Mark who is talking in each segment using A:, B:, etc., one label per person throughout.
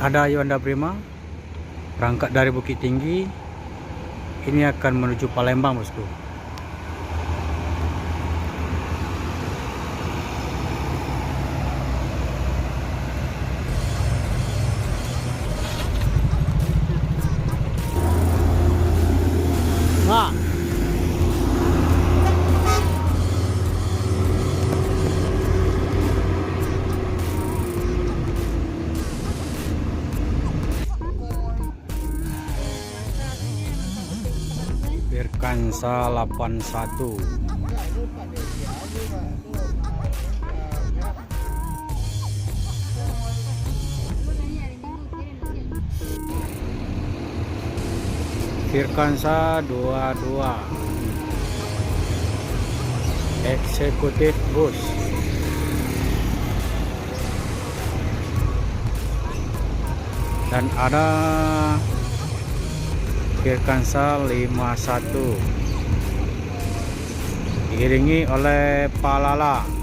A: Ada Yuanda Prima berangkat dari Bukit Tinggi. Ini akan menuju Palembang, bosku. Nah, Virkansa 81. Virkansa 22 eksekutif bus. Dan ada Virkansa 51 diiringi oleh Palala.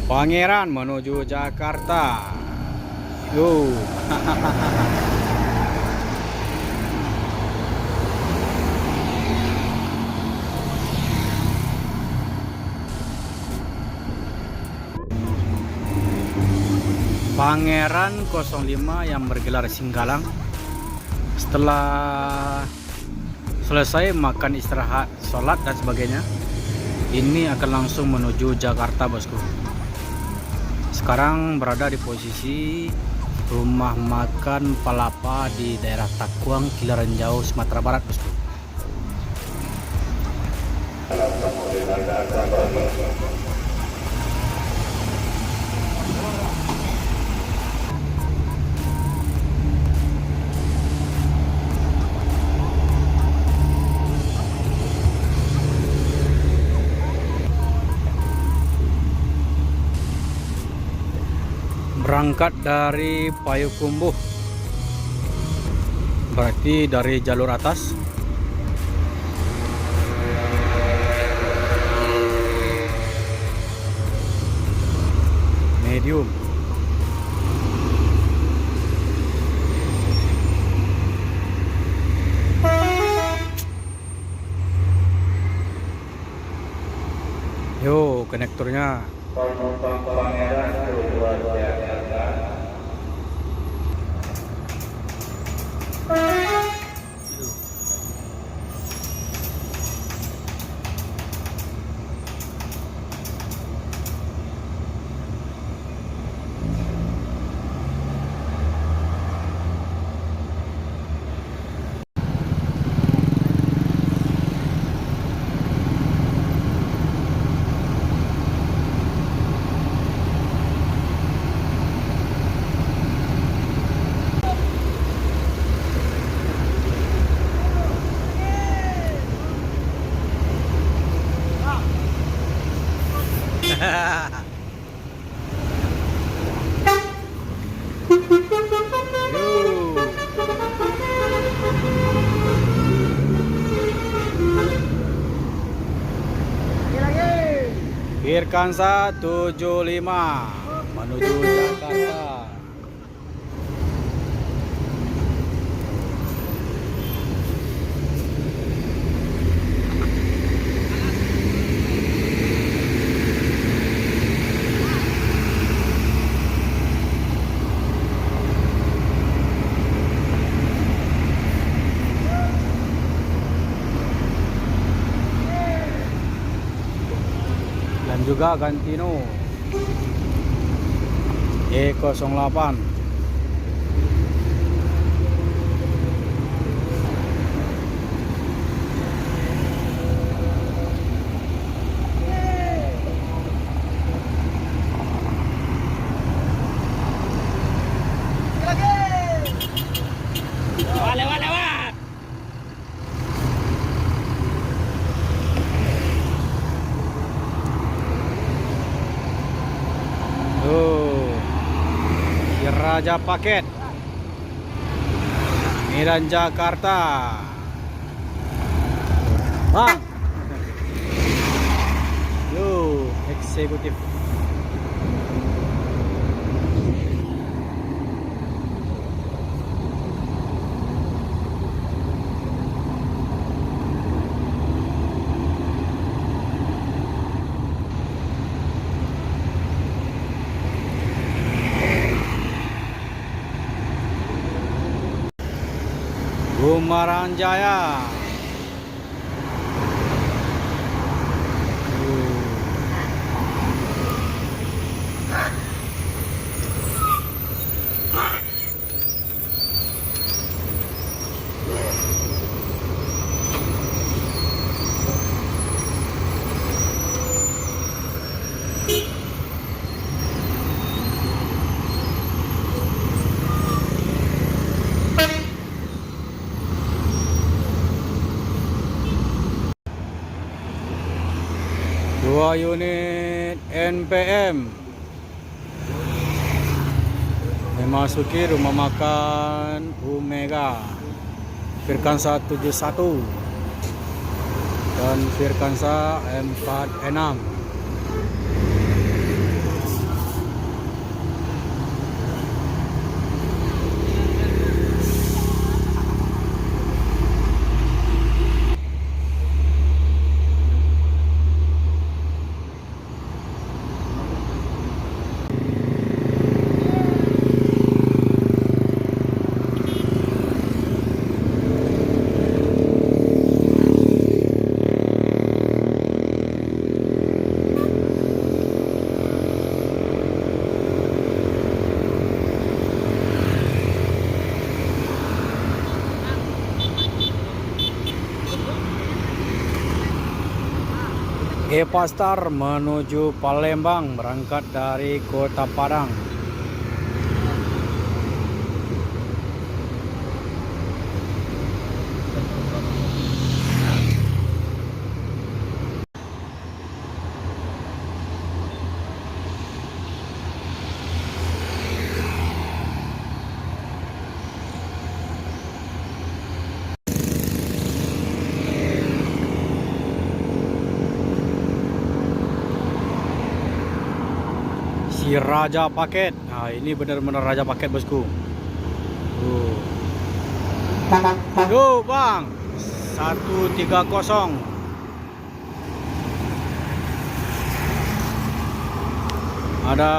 A: Pangeran menuju Jakarta. Yo. Pangeran 05 yang bergelar Singgalang setelah selesai makan, istirahat, sholat dan sebagainya, ini akan langsung menuju Jakarta, bosku. Sekarang berada di posisi rumah makan Palapa di daerah Takuang, Kilaranjau, Sumatera Barat, bosku. Berangkat dari Payakumbuh, berarti dari jalur atas. Medium. Yo, konektornya. Virkansa 75 menuju Jakarta. juga Gantino E08.
B: Lewat, lewat.
A: Si Raja Paket Medan Jakarta. Bang. Yo, eksekutif. Kumaran Jaya. Dua unit NPM memasuki rumah makan Omega Firkansa 71 dan Firkansa 46. Epastar menuju Palembang berangkat dari Kota Padang. Si Raja Paket. Nah, ini benar-benar Raja Paket, bosku. Yo, Bang. 130. Ada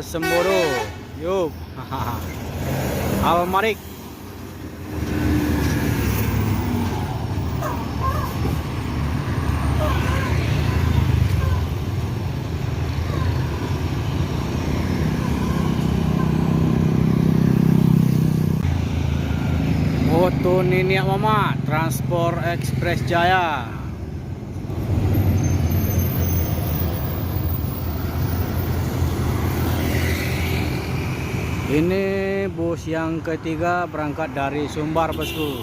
A: Semboro. Yo. Almarik. Oto Niniak Mama, Transport Express Jaya. Ini bus yang ketiga berangkat dari Sumbar, bosku.